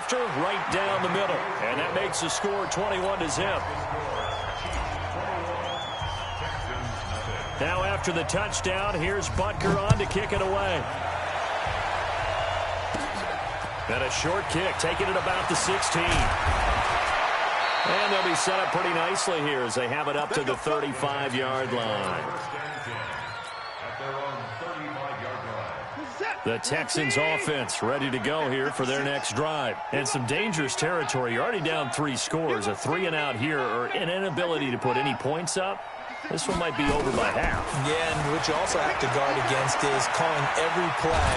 after, right down the middle. And that makes the score 21-0. Now after the touchdown, here's Butker on to kick it away. And a short kick, taking it about the 16. And they'll be set up pretty nicely here as they have it up to the 35-yard line. The Texans offense ready to go here for their next drive. And some dangerous territory. You're already down 3 scores. A 3-and-out here or an inability to put any points up. This one might be over by half. Yeah, and what you also have to guard against is calling every play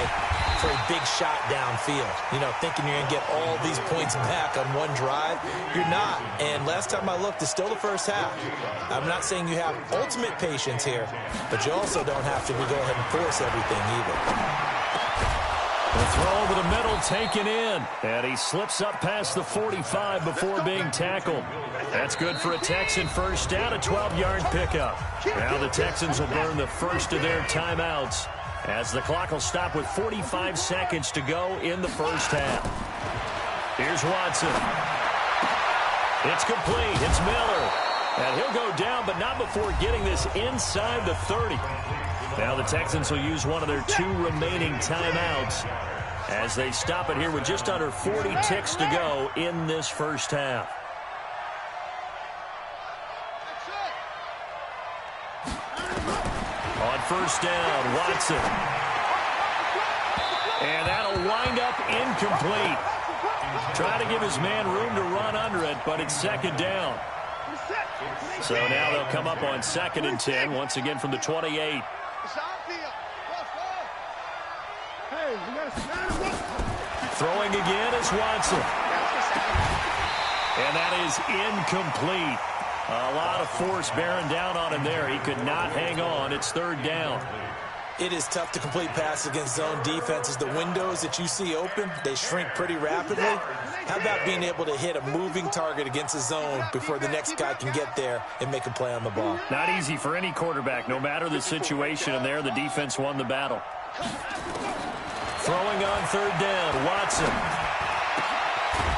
for a big shot downfield. You know, thinking you're going to get all these points back on one drive. You're not. And last time I looked, it's still the first half. I'm not saying you have ultimate patience here, but you also don't have to go ahead and force everything either. The throw over the middle taken in. And he slips up past the 45 before being tackled. That's good for a Texan first down, a 12-yard pickup. Now the Texans will burn the first of their timeouts as the clock will stop with 45 seconds to go in the first half. Here's Watson. It's complete. It's Miller. And he'll go down, but not before getting this inside the 30. Now the Texans will use one of their 2 remaining timeouts as they stop it here with just under 40 ticks to go in this first half. On first down, Watson. And that'll wind up incomplete. Try to give his man room to run under it, but it's second down. So now they'll come up on 2nd and 10, once again from the 28. Throwing again is Watson. And that is incomplete. A lot of force bearing down on him there. He could not hang on. It's 3rd down. It is tough to complete passes against zone defenses. The windows that you see open, they shrink pretty rapidly. How about being able to hit a moving target against a zone before the next guy can get there and make a play on the ball? Not easy for any quarterback, no matter the situation. And there, the defense won the battle. Throwing on 3rd down, Watson.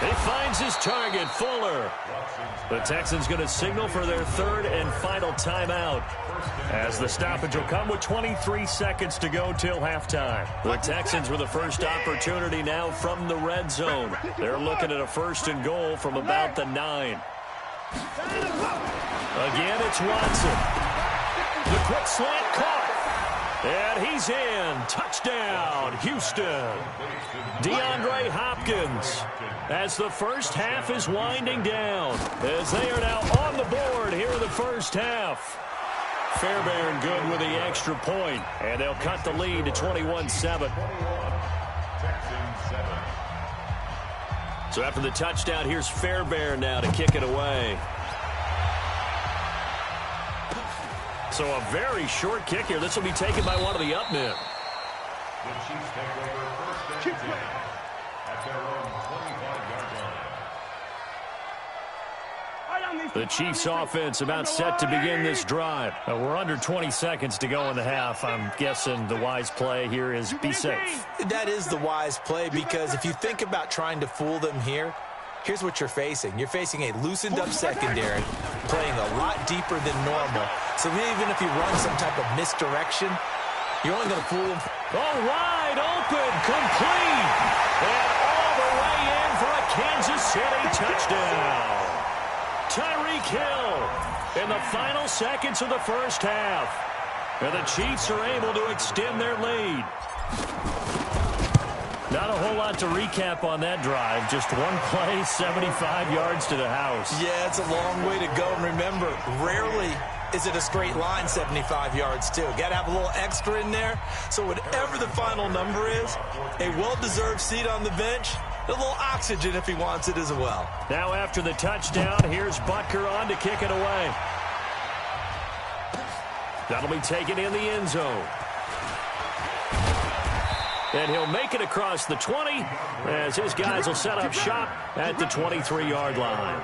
He finds his target, Fuller. The Texans going to signal for their 3rd and final timeout as the stoppage will come with 23 seconds to go till halftime. The Texans with the first opportunity now from the red zone. They're looking at a 1st and goal from about the 9. Again, it's Watson. The quick slant caught. And he's in. Touchdown, Houston. DeAndre Hopkins as the first half is winding down as they are now on the board here in the first half. Fairbairn good with the extra point, and they'll cut the lead to 21-7. So after the touchdown, here's Fairbairn now to kick it away. So a very short kick here. This will be taken by one of the up men. The Chiefs take over 1st and 10 at their own 25-yard line. The Chiefs offense about set to begin this drive. We're under 20 seconds to go in the half. I'm guessing the wise play here is be safe. That is the wise play, because if you think about trying to fool them here, here's what you're facing. You're facing a loosened up secondary, playing a lot deeper than normal. So even if you run some type of misdirection, you're only going to fool them. Oh, wide open, complete. And all the way in for a Kansas City touchdown. Tyreek Hill in the final seconds of the first half. And the Chiefs are able to extend their lead. Not a whole lot to recap on that drive. Just one play, 75 yards to the house. Yeah, it's a long way to go. And remember, rarely is it a straight line 75 yards, too. Got to have a little extra in there. So whatever the final number is, a well-deserved seat on the bench, a little oxygen if he wants it as well. Now after the touchdown, here's Butker on to kick it away. That'll be taken in the end zone. And he'll make it across the 20 as his guys will set up shop at the 23-yard line.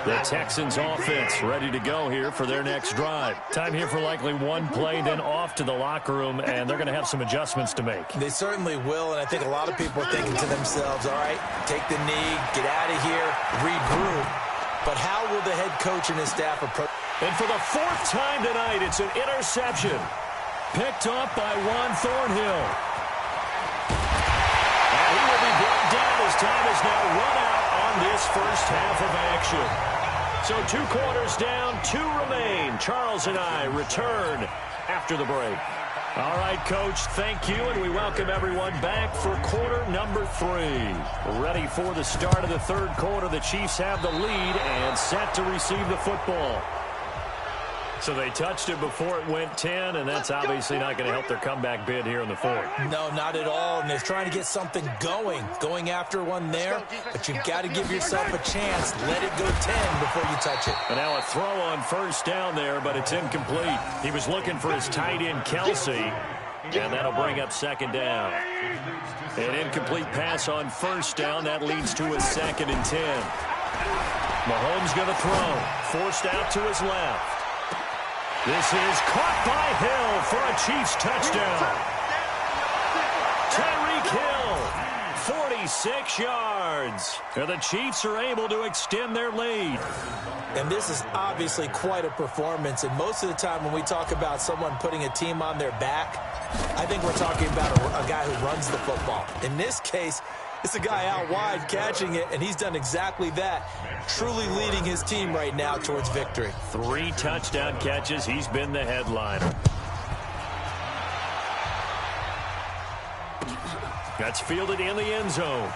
The Texans offense ready to go here for their next drive. Time here for likely one play, then off to the locker room, and they're going to have some adjustments to make. They certainly will, and I think a lot of people are thinking to themselves, all right, take the knee, get out of here, regroup. But how will the head coach and his staff approach? And for the fourth time tonight, it's an interception. Picked up by Juan Thornhill. And he will be brought down as time is now run out on this first half of action. So 2 quarters down, 2 remain. Charles and I return after the break. All right, Coach, thank you, and we welcome everyone back for quarter number 3. Ready for the start of the third quarter. The Chiefs have the lead and set to receive the football. So they touched it before it went 10, and that's obviously not going to help their comeback bid here in the fourth. No, not at all, and they're trying to get something going after one there, but you've got to give yourself a chance. Let it go 10 before you touch it. And now a throw on first down there, but it's incomplete. He was looking for his tight end, Kelsey, and that'll bring up second down. An incomplete pass on first down. That leads to a 2nd and 10. Mahomes going to throw. Forced out to his left. This is caught by Hill for a Chiefs touchdown. Tyreek Hill, 46 yards. And the Chiefs are able to extend their lead. And this is obviously quite a performance. And most of the time when we talk about someone putting a team on their back, I think we're talking about a guy who runs the football. In this case, it's a guy out wide catching it, and he's done exactly that, truly leading his team right now towards victory. 3 touchdown catches. He's been the headliner. That's fielded in the end zone.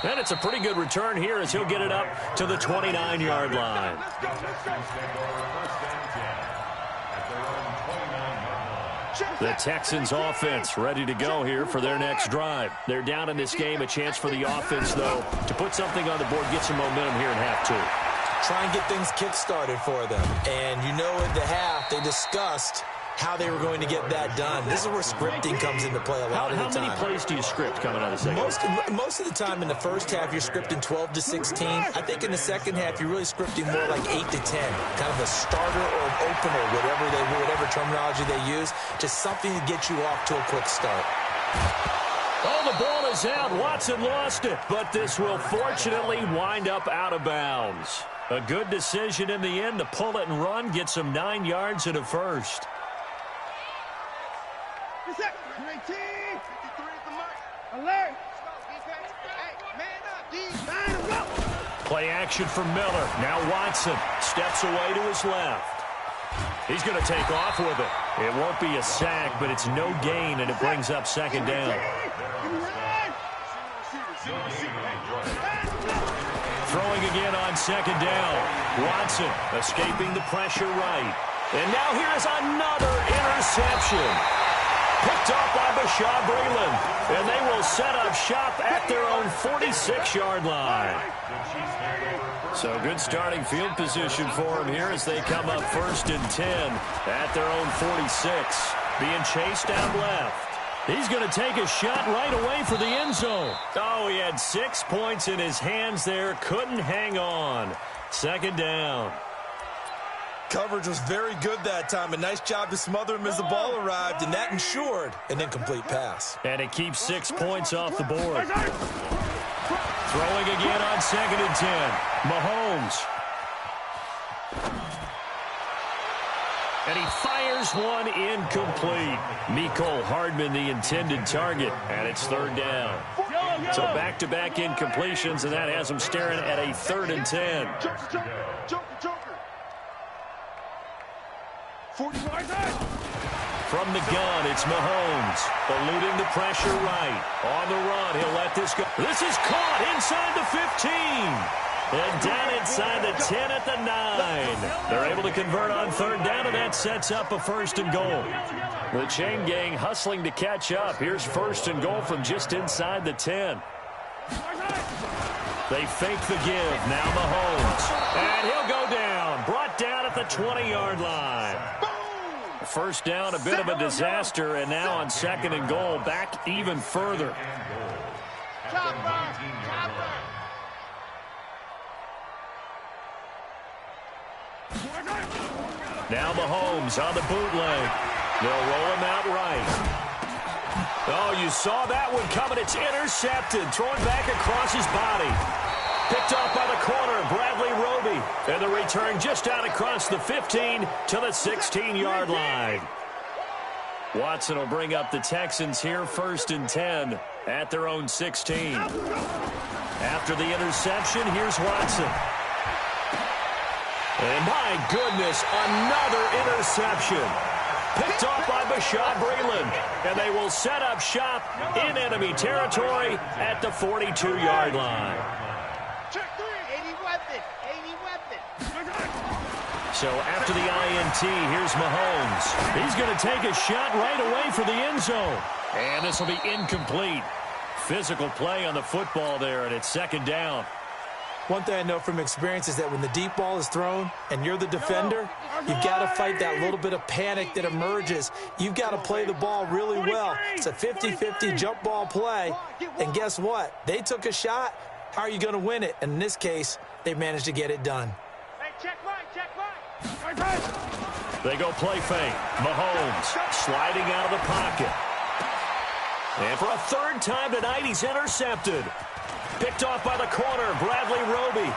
And it's a pretty good return here as he'll get it up to the 29-yard line. The Texans offense ready to go here for their next drive. They're down in this game. A chance for the offense, though, to put something on the board, get some momentum here in half 2. Try and get things kick-started for them. And you know in the half they discussed how they were going to get that done. This is where scripting comes into play a lot of the time. How many plays do you script coming out of the second? Most of the time in the first half, you're scripting 12 to 16. I think in the second half, you're really scripting more like 8 to 10. Kind of a starter or an opener, whatever terminology they use. Just something to get you off to a quick start. Oh, the ball is out. Watson lost it. But this will fortunately wind up out of bounds. A good decision in the end to pull it and run. Get some 9 yards and a first. Play action from Miller. Now Watson steps away to his left. He's going to take off with it. It won't be a sack, but it's no gain, and it brings up second down. Throwing again on second down. Watson escaping the pressure right. And now here is another interception. Picked off by Bashaud Breeland. And they will set up shop at their own 46-yard line. So good starting field position for him here as they come up 1st and 10 at their own 46. Being chased down left. He's going to take a shot right away for the end zone. Oh, he had 6 points in his hands there. Couldn't hang on. Second down. Coverage was very good that time. A nice job to smother him as the ball arrived, and that ensured an incomplete pass. And it keeps 6 points off the board. Throwing again on 2nd and 10. Mahomes. And he fires one incomplete. Mecole Hardman, the intended target, and it's 3rd down. So back-to-back incompletions, and that has him staring at a 3rd and 10. From the gun, it's Mahomes. Eluding the pressure right. On the run, he'll let this go. This is caught inside the 15. And down inside the 10 at the 9. They're able to convert on 3rd down, and that sets up a 1st and goal. The chain gang hustling to catch up. Here's 1st and goal from just inside the 10. They fake the give. Now Mahomes. And he'll go down. Brought down at the 20-yard line. 1st down, a bit of a disaster, and now on 2nd and goal, back even further. at the 19-yard line. Now Mahomes on the bootleg. They'll roll him out right. Oh, you saw that one coming. It's intercepted. Thrown back across his body. Picked off by the corner, Bradley Roby. And the return just out across the 15 to the 16-yard line. Watson will bring up the Texans here, 1st and 10 at their own 16. After the interception, here's Watson. And my goodness, another interception. Picked off by Bashaud Breeland. And they will set up shop in enemy territory at the 42-yard line. So after the INT, here's Mahomes. He's going to take a shot right away for the end zone. And this will be incomplete. Physical play on the football there, and it's 2nd down. One thing I know from experience is that when the deep ball is thrown and you're the defender, you've got to fight that little bit of panic that emerges. You've got to play the ball really well. It's a 50-50 jump ball play. And guess what? They took a shot. How are you going to win it? And in this case, they managed to get it done. They go play fake. Mahomes sliding out of the pocket. And for a 3rd time tonight, he's intercepted. Picked off by the corner, Bradley Roby.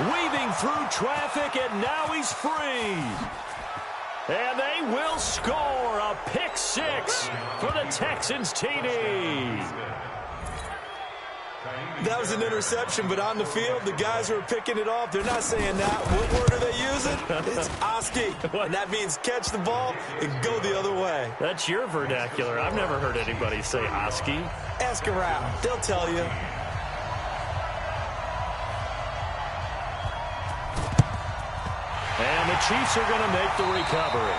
Weaving through traffic, and now he's free. And they will score a pick 6 for the Texans TD. That was an interception, but on the field, the guys who are picking it off, they're not saying that. What word are they using? It's Oski. And that means catch the ball and go the other way. That's your vernacular. I've never heard anybody say Oski. Ask around. They'll tell you. And the Chiefs are going to make the recovery.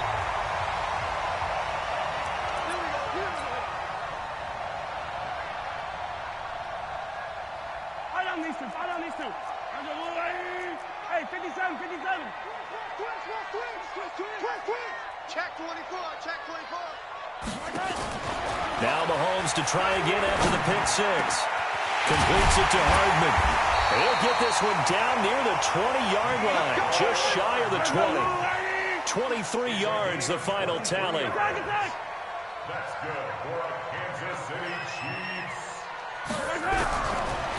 Hey, 57, 57. Check 24, check 24. Now Mahomes to try again after the pick 6. Completes it to Hardman. He'll get this one down near the 20-yard line, just shy of the 20. 23 yards, the final tally. That's good for a Kansas City Chiefs.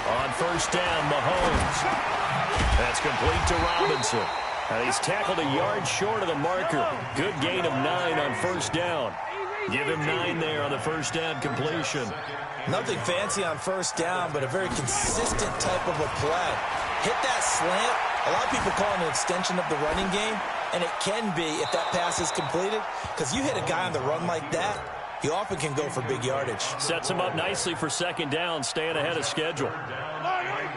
On 1st down, Mahomes. That's complete to Robinson. And he's tackled a yard short of the marker. Good gain of 9 on 1st down. Give him 9 there on the 1st down completion. Nothing fancy on 1st down, but a very consistent type of a play. Hit that slant. A lot of people call it an extension of the running game, and it can be if that pass is completed, because you hit a guy on the run like that, he often can go for big yardage. Sets him up nicely for 2nd down, staying ahead of schedule.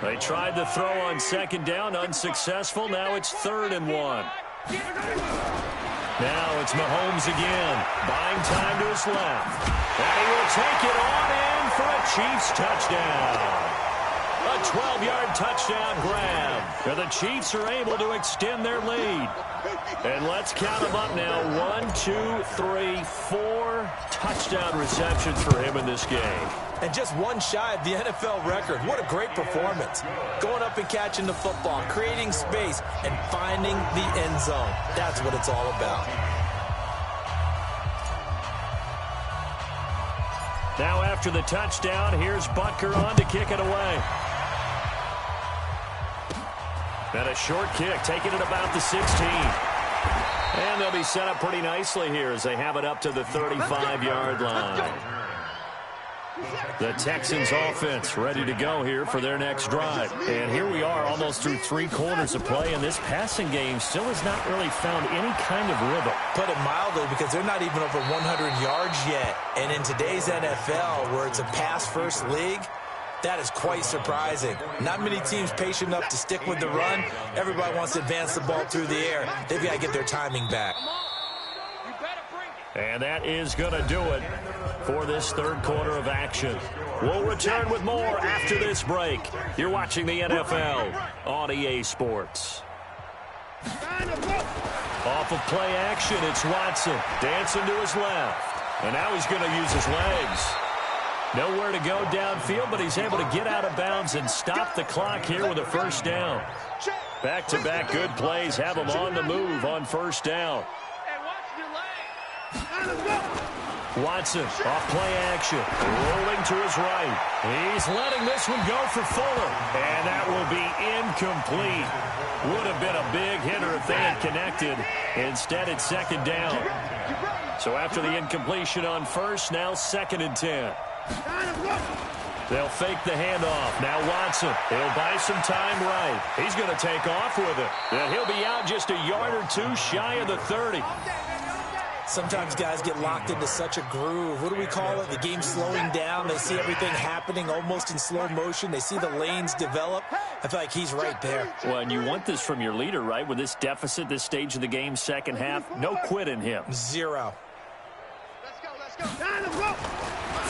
They tried the throw on 2nd down, unsuccessful. Now it's 3rd and 1. Now it's Mahomes again, buying time to his left. And he will take it on in for a Chiefs touchdown. A 12-yard touchdown grab. And the Chiefs are able to extend their lead. And let's count them up now. 1, 2, 3, 4 touchdown receptions for him in this game. And just one shy of the NFL record. What a great performance. Going up and catching the football, creating space, and finding the end zone. That's what it's all about. Now after the touchdown, here's Butker on to kick it away. And a short kick, taking it about the 16. And they'll be set up pretty nicely here as they have it up to the 35-yard line. The Texans offense ready to go here for their next drive. And here we are almost through 3 quarters of play, and this passing game still has not really found any kind of rhythm. Put it mildly, because they're not even over 100 yards yet. And in today's NFL, where it's a pass-first league, that is quite surprising. Not many teams patient enough to stick with the run. Everybody wants to advance the ball through the air. They've got to get their timing back. And that is going to do it for this 3rd quarter of action. We'll return with more after this break. You're watching the NFL on EA Sports. Off of play action, it's Watson dancing to his left. And now he's going to use his legs. Nowhere to go downfield, but he's able to get out of bounds and stop the clock here with a first down. Back-to-back good plays have him on the move on first down. Watson off play action, rolling to his right. He's letting this one go for Fuller, and that will be incomplete. Would have been a big hitter if they had connected. Instead, it's second down. So after the incompletion on first, now 2nd and 10. They'll fake the handoff. Now Watson. He'll buy some time right. He's going to take off with it. And he'll be out just a yard or two shy of the 30. Sometimes guys get locked into such a groove. What do we call it? The game's slowing down. They see everything happening almost in slow motion. They see the lanes develop. I feel like he's right there. Well, and you want this from your leader, right? With this deficit, this stage of the game, second half, no quit in him. Zero. Let's go.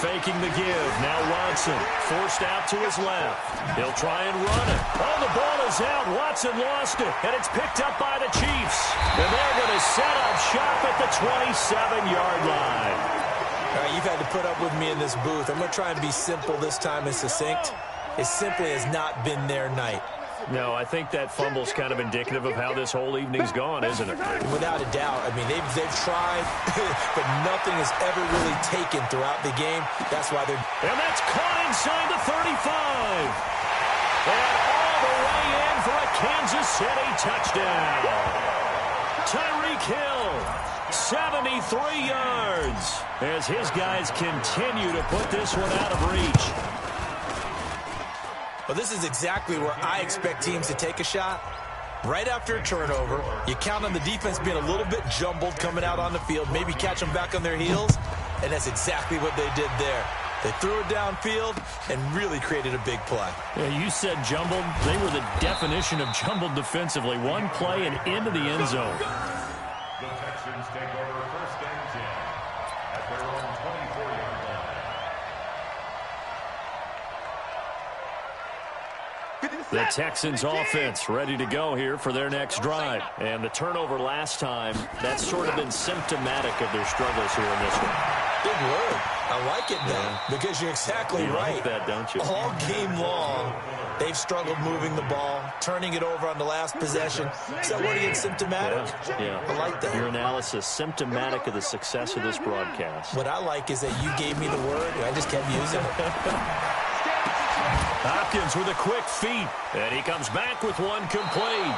Faking the give. Now Watson forced out to his left. He'll try and run it. Oh, the ball is out. Watson lost it, and it's picked up by the Chiefs. And they're going to set up shop at the 27-yard line. All right, you've had to put up with me in this booth. I'm going to try and be simple this time and succinct. It simply has not been their night. No, I think that fumble's kind of indicative of how this whole evening's gone, isn't it? Without a doubt. I mean, they've tried, but nothing has ever really taken throughout the game. That's why they're... And that's caught inside the 35. And all the way in for a Kansas City touchdown. Tyreek Hill, 73 yards, as his guys continue to put this one out of reach. Well, this is exactly where I expect teams to take a shot. Right after a turnover, you count on the defense being a little bit jumbled coming out on the field, maybe catch them back on their heels, and that's exactly what they did there. They threw it downfield and really created a big play. Yeah, you said jumbled. They were the definition of jumbled defensively. One play and into the end zone. The Texans take over 1st and 10 at their own 24-yard line. The Texans offense ready to go here for their next drive. And the turnover last time, that's sort of been symptomatic of their struggles here in this one. Big word. I like it now because you're exactly right. Like that, don't you? All game long, they've struggled moving the ball, turning it over on the last possession. Is that word again, symptomatic? Yeah. I like that. Your analysis, symptomatic of the success of this broadcast. What I like is that you gave me the word, and I just kept using it. Hopkins with a quick feet, and he comes back with one complete.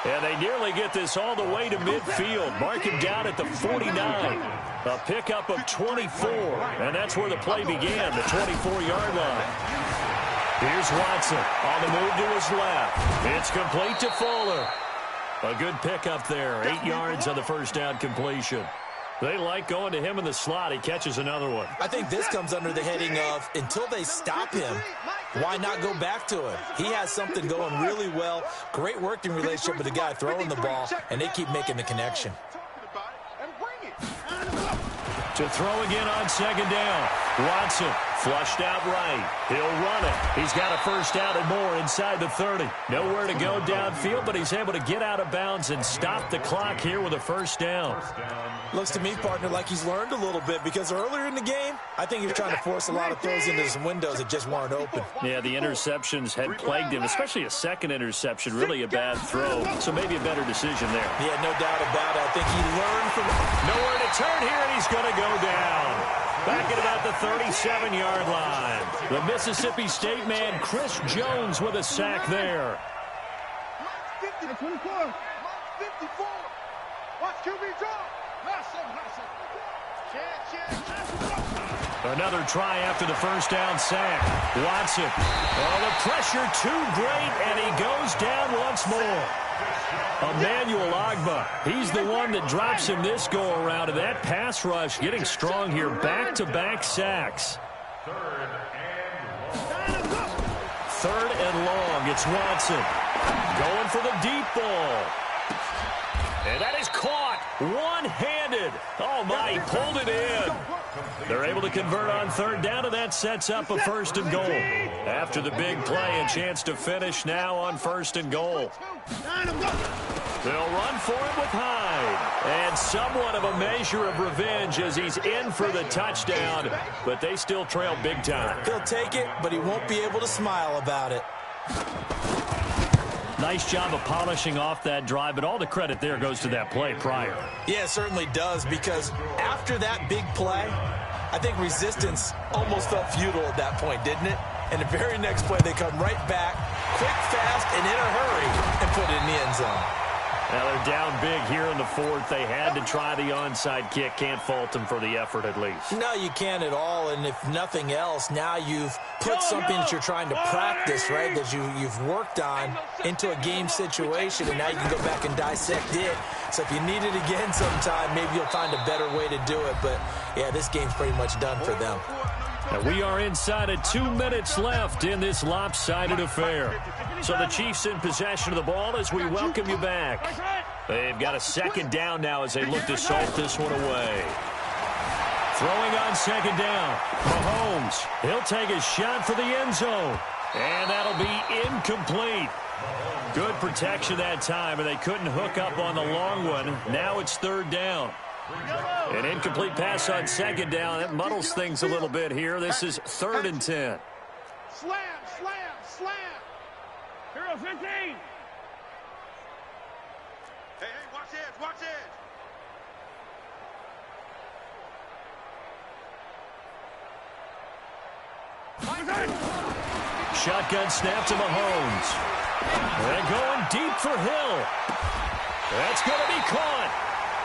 And they nearly get this all the way to midfield. Mark him down at the 49. A pickup of 24, and that's where the play began, the 24-yard line. Here's Watson on the move to his left. It's complete to Fuller. A good pickup there, 8 yards on the first down completion. They like going to him in the slot. He catches another one. I think this comes under the heading of until they stop him, why not go back to him? He has something going really well. Great working relationship with the guy throwing the ball, and they keep making the connection. To throw again on second down. Watson flushed out right. He'll run it. He's got a first down and more inside the 30. Nowhere to go downfield, but he's able to get out of bounds and stop the clock here with a first down. Looks to me, partner, like he's learned a little bit because earlier in the game, I think he was trying to force a lot of throws into some windows that just weren't open. Yeah, the interceptions had plagued him, especially a second interception, really a bad throw. So maybe a better decision there. Yeah, no doubt about it. I think he learned from... Nowhere to turn here, and he's going to go down. Back at about the 37-yard line. The Mississippi State man, Chris Jones, with a sack there. 24. 54. Watch QB draw. Another try after the first down sack. Watson. Oh, the pressure too great, and he goes down once more. Emmanuel Ogbah, he's the one that drops him this go-around, and that pass rush getting strong here. Back-to-back sacks. Third and long. It's Watson. Going for the deep ball. And that is caught one-handed. Oh, my, he pulled it in. They're able to convert on third down, and that sets up a first and goal. After the big play, a chance to finish now on first and goal. They'll run for it with Hyde. And somewhat of a measure of revenge as he's in for the touchdown, but they still trail big time. He'll take it, but he won't be able to smile about it. Nice job of polishing off that drive, but all the credit there goes to that play prior. Yeah, it certainly does, because after that big play, I think resistance almost felt futile at that point, didn't it? And the very next play, they come right back, quick, fast, and in a hurry, and put it in the end zone. Now they're down big here in the fourth. They had to try the onside kick. Can't fault them for the effort at least. No, you can't at all. And if nothing else, now you've put something that you're trying to practice, right, that you've worked on into a game situation, and now you can go back and dissect it. So if you need it again sometime, maybe you'll find a better way to do it. But, yeah, this game's pretty much done for them. And we are inside of 2 minutes left in this lopsided affair. So the Chiefs in possession of the ball as we welcome you back. They've got a second down now as they look to salt this one away. Throwing on second down. Mahomes, he'll take a shot for the end zone. And that'll be incomplete. Good protection that time, and they couldn't hook up on the long one. Now it's third down. An incomplete pass on second down. That muddles things a little bit here. This is 3rd and 10. Slam, slam, slam. Hero 15. Hey, watch edge, watch edge. Shotgun snap to Mahomes. They're going deep for Hill. That's going to be caught.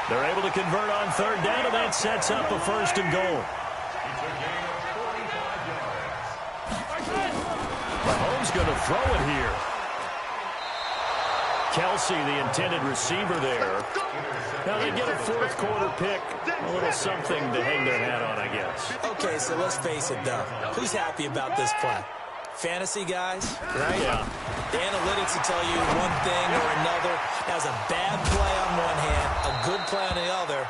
They're able to convert on third down, and that sets up a first and goal. Mahomes going to throw it here. Kelsey, the intended receiver there. Now they get a fourth quarter pick. A little something to hang their hat on, I guess. Okay, so let's face it, though. Who's happy about this play? Fantasy guys, right? Yeah. The analytics will tell you one thing or another. That was a bad play on one hand, a good play on the other,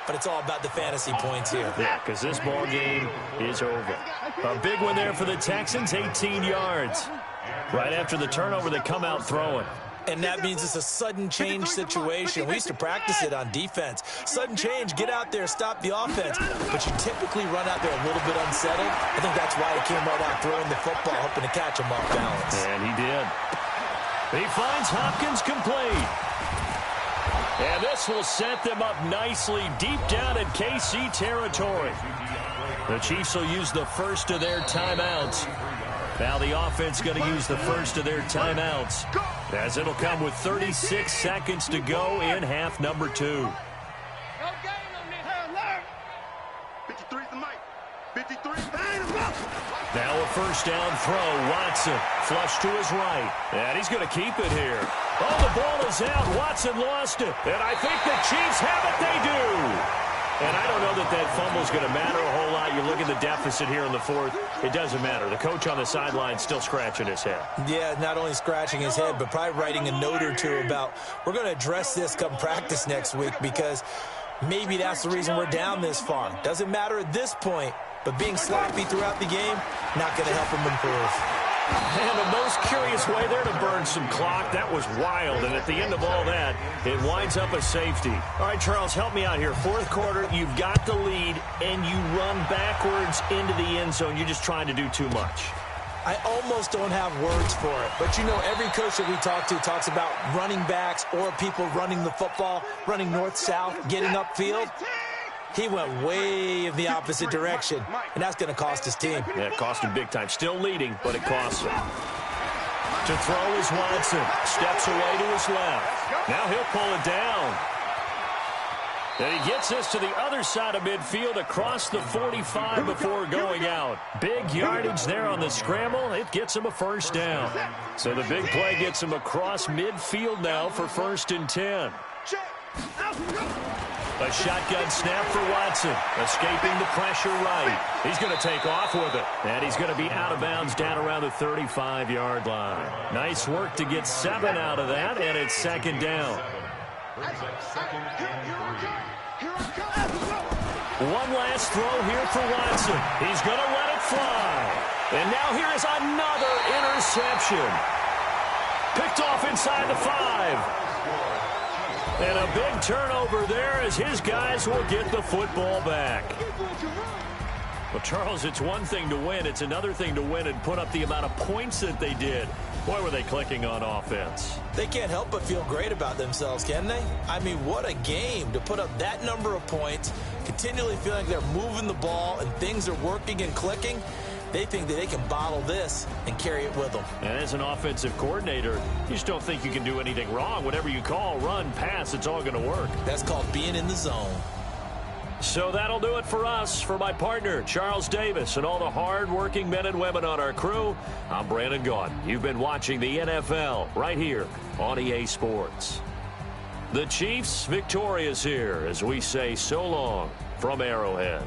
but it's all about the fantasy points here. Yeah, because this ball game is over. A big one there for the Texans, 18 yards. Right after the turnover, they come out throwing. And that means it's a sudden change situation. We used to practice it on defense. Sudden change, get out there, stop the offense. But you typically run out there a little bit unsettled. I think that's why he came right out throwing the football, hoping to catch him off balance. And he did. He finds Hopkins complete. And this will set them up nicely deep down in KC territory. The Chiefs will use the first of their timeouts. Now the offense going to use the first of their timeouts, as it'll come with 36 seconds to go in half number 2. 53's the mic. 53. Now a first down throw. Watson flush to his right. And he's going to keep it here. Oh, the ball is out. Watson lost it. And I think the Chiefs have it. They do. And I don't know that fumble's going to matter a whole lot. You look at the deficit here in the fourth. It doesn't matter. The coach on the sideline still scratching his head. Yeah, not only scratching his head, but probably writing a note or two about, we're going to address this come practice next week, because maybe that's the reason we're down this far. Doesn't matter at this point, but being sloppy throughout the game, not going to help him improve. And the most curious way there to burn some clock. That was wild. And at the end of all that, it winds up a safety. All right, Charles, help me out here. Fourth quarter, you've got the lead, and you run backwards into the end zone. You're just trying to do too much. I almost don't have words for it. But, you know, every coach that we talk to talks about running backs or people running the football, running north-south, getting upfield. He went way in the opposite direction, and that's going to cost his team. Yeah, it cost him big time. Still leading, but it costs him. To throw is Watson. Steps away to his left. Now he'll pull it down. And he gets us to the other side of midfield across the 45 before going out. Big yardage there on the scramble. It gets him a first down. So the big play gets him across midfield now for 1st and 10. A shotgun snap for Watson, escaping the pressure right. He's going to take off with it, and he's going to be out of bounds down around the 35-yard line. Nice work to get 7 out of that, and it's 2nd down. One last throw here for Watson. He's going to let it fly. And now here is another interception. Picked off inside the 5. And a big turnover there as his guys will get the football back. Well, Charles, it's one thing to win. It's another thing to win and put up the amount of points that they did. Boy, were they clicking on offense. They can't help but feel great about themselves, can they? I mean, what a game to put up that number of points, continually feeling they're moving the ball and things are working and clicking. They think that they can bottle this and carry it with them. And as an offensive coordinator, you just don't think you can do anything wrong. Whatever you call, run, pass, it's all going to work. That's called being in the zone. So that'll do it for us. For my partner, Charles Davis, and all the hard-working men and women on our crew, I'm Brandon Gaudin. You've been watching the NFL right here on EA Sports. The Chiefs victorious here as we say so long from Arrowhead.